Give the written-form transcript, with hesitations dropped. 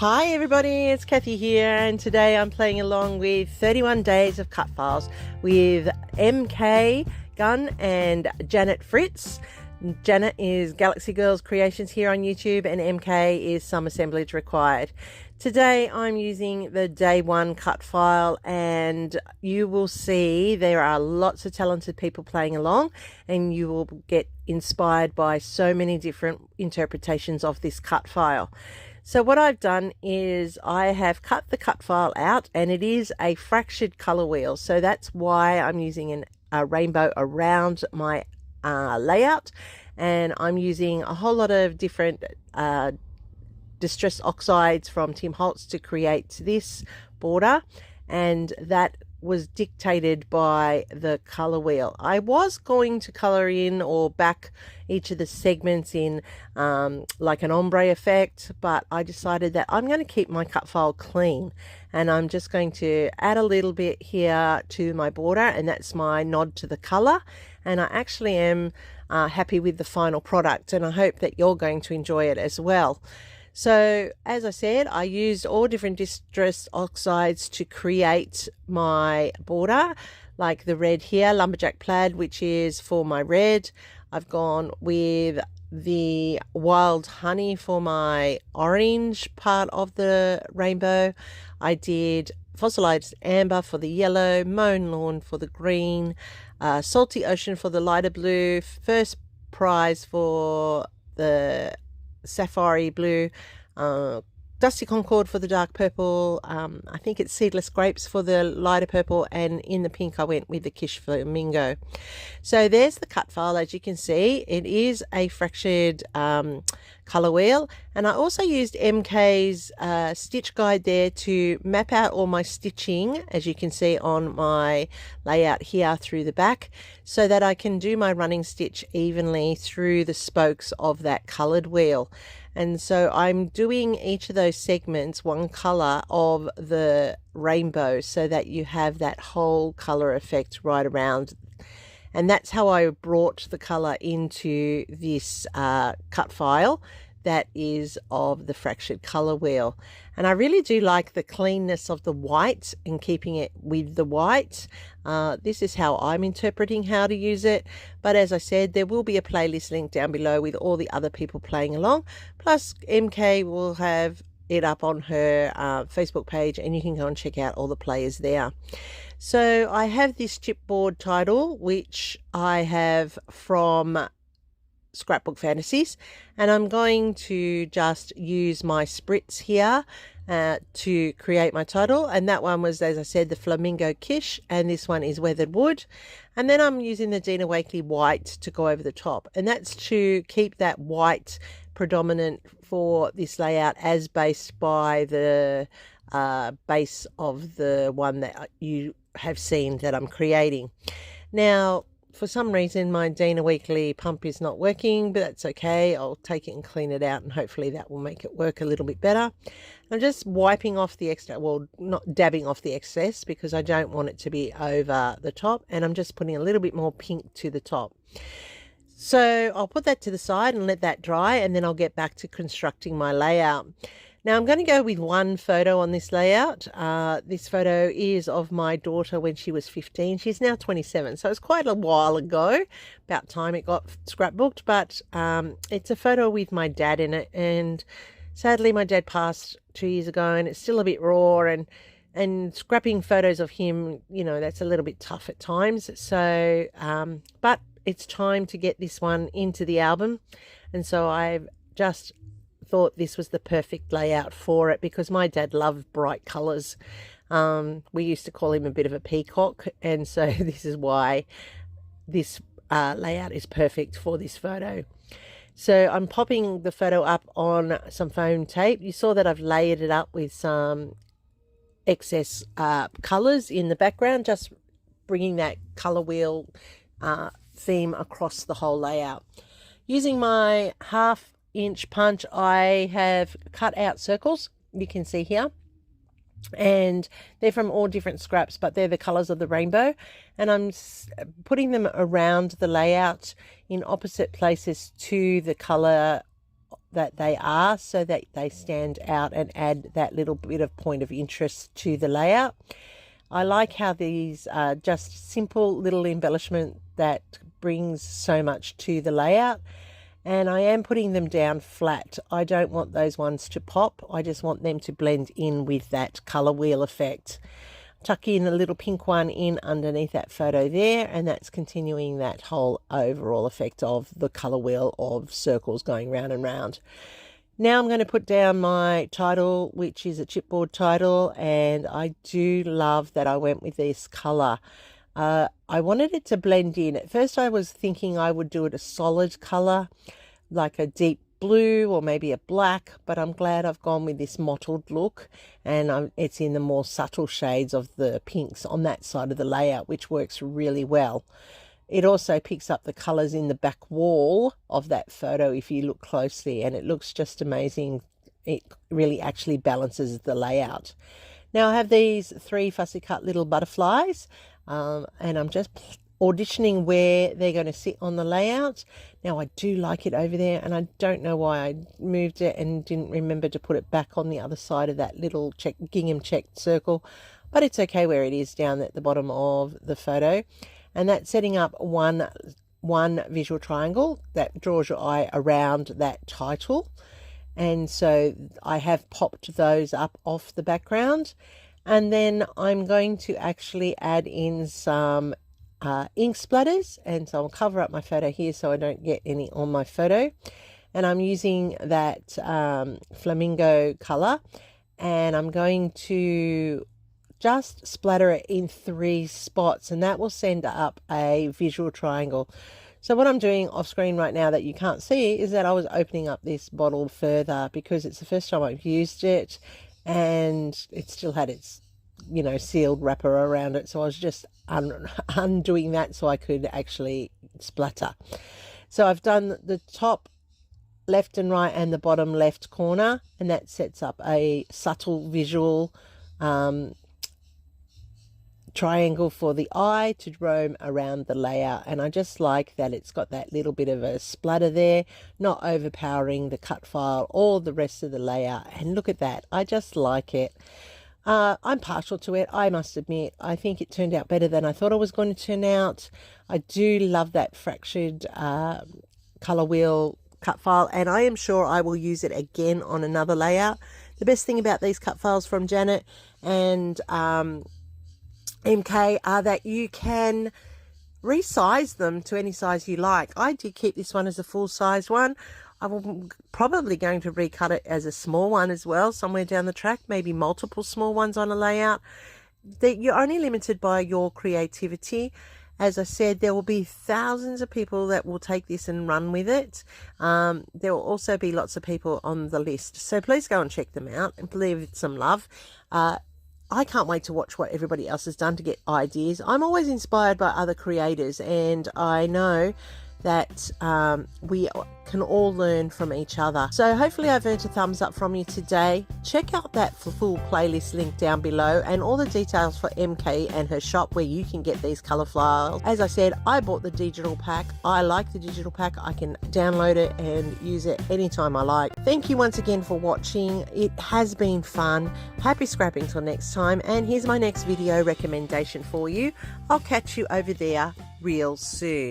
Hi everybody, it's Kathy here, and today I'm playing along with 31 Days of Cut Files with MK Gunn and Janet Fritz. Janet is Galaxy Girls Creations here on YouTube, and MK is Some Assemblage Required. Today I'm using the day one cut file, and you will see there are lots of talented people playing along, and you will get inspired by so many different interpretations of this cut file. So what I've done is I have cut the cut file out, and it is a fractured color wheel. So that's why I'm using a rainbow around my layout, and I'm using a whole lot of different distress oxides from Tim Holtz to create this border, and that was dictated by the color wheel. I was going to color in or back each of the segments in like an ombre effect, but I decided that I'm going to keep my cut file clean, and I'm just going to add a little bit here to my border, and that's my nod to the color. And I actually am happy with the final product, and I hope that you're going to enjoy it as well. So as I said, I used all different distress oxides to create my border, like the red here, lumberjack plaid, which is for my red. I've gone with the wild honey for my orange part of the rainbow. I did fossilized amber for the yellow, mown lawn for the green, salty ocean for the lighter blue, first prize for the sapphire blue, dusty concord for the dark purple, I think it's seedless grapes for the lighter purple, and in the pink I went with the quiche flamingo. So there's the cut file. As you can see, it is a fractured color wheel, and I also used MK's stitch guide there to map out all my stitching, as you can see on my layout here through the back, so that I can do my running stitch evenly through the spokes of that colored wheel. And so I'm doing each of those segments one color of the rainbow, so that you have that whole color effect right around. And that's how I brought the color into this cut file that is of the fractured color wheel. And I really do like the cleanness of the white and keeping it with the white. This is how I'm interpreting how to use it. But as I said, there will be a playlist link down below with all the other people playing along. Plus MK will have it up on her Facebook page, and you can go and check out all the players there. So I have this chipboard title, which I have from Scrapbook Fantasies, and I'm going to just use my spritz here to create my title. And that one was, as I said, the flamingo quiche, and this one is weathered wood. And then I'm using the Dina Wakley white to go over the top, and that's to keep that white predominant for this layout, as based by the base of the one that you have seen that I'm creating. Now, for some reason my Dina Weekly pump is not working, but that's okay. I'll take it and clean it out, and hopefully that will make it work a little bit better. I'm just wiping off the extra, well, not dabbing off the excess, because I don't want it to be over the top, and I'm just putting a little bit more pink to the top. So I'll put that to the side and let that dry, and then I'll get back to constructing my layout. Now I'm going to go with one photo on this layout. This photo is of my daughter when she was 15. She's now 27, so it's quite a while ago. About time it got scrapbooked, but it's a photo with my dad in it, and sadly my dad passed 2 years ago, and it's still a bit raw, and scrapping photos of him, you know, that's a little bit tough at times. So but it's time to get this one into the album, and so I've just thought this was the perfect layout for it, because my dad loved bright colors. We used to call him a bit of a peacock, and so this is why this layout is perfect for this photo. So I'm popping the photo up on some foam tape. You saw that I've layered it up with some excess colors in the background, just bringing that color wheel theme across the whole layout. Using my 1/2 inch punch, I have cut out circles, you can see here, and they're from all different scraps, but they're the colors of the rainbow, and I'm putting them around the layout in opposite places to the color that they are, so that they stand out and add that little bit of point of interest to the layout. I like how these are just simple little embellishment that brings so much to the layout. And I am putting them down flat. I don't want those ones to pop. I just want them to blend in with that color wheel effect. Tuck in a little pink one in underneath that photo there, and that's continuing that whole overall effect of the color wheel of circles going round and round. Now I'm going to put down my title, which is a chipboard title, and I do love that I went with this color. I wanted it to blend in. At first I was thinking I would do it a solid color, like a deep blue or maybe a black, but I'm glad I've gone with this mottled look, and it's in the more subtle shades of the pinks on that side of the layout, which works really well. It also picks up the colors in the back wall of that photo if you look closely, and it looks just amazing. It really actually balances the layout. Now I have these 3 fussy cut little butterflies, and I'm just auditioning where they're going to sit on the layout. Now I do like it over there, and I don't know why I moved it and didn't remember to put it back on the other side of that little gingham checked circle, but it's okay where it is down at the bottom of the photo. And that's setting up one visual triangle that draws your eye around that title. And so I have popped those up off the background, and then I'm going to actually add in some ink splatters, and so I'll cover up my photo here so I don't get any on my photo. And I'm using that flamingo color, and I'm going to just splatter it in 3 spots, and that will send up a visual triangle. So what I'm doing off screen right now that you can't see is that I was opening up this bottle further because it's the first time I've used it, and it still had its, you know, sealed wrapper around it. So I was just undoing that so I could actually splatter. So I've done the top left and right and the bottom left corner, and that sets up a subtle visual triangle for the eye to roam around the layout. And I just like that it's got that little bit of a splatter there, not overpowering the cut file or the rest of the layout. And look at that, I just like it. I'm partial to it, I must admit. I think it turned out better than I thought it was going to turn out. I do love that fractured color wheel cut file, and I am sure I will use it again on another layout. The best thing about these cut files from Janet and MK are that you can resize them to any size you like. I did keep this one as a full size one. I'm probably going to recut it as a small one as well somewhere down the track, maybe multiple small ones on a layout. You're only limited by your creativity. As I said, there will be thousands of people that will take this and run with it. There will also be lots of people on the list, so please go and check them out and leave it some love. I can't wait to watch what everybody else has done to get ideas. I'm always inspired by other creators, and I know that we can all learn from each other. So hopefully I've earned a thumbs up from you today. Check out that full playlist link down below, and all the details for MK and her shop where you can get these color files. As I said, I bought the digital pack. I like the digital pack. I can download it and use it anytime I like. Thank you once again for watching. It has been fun. Happy scrapping till next time, and here's my next video recommendation for you. I'll catch you over there real soon.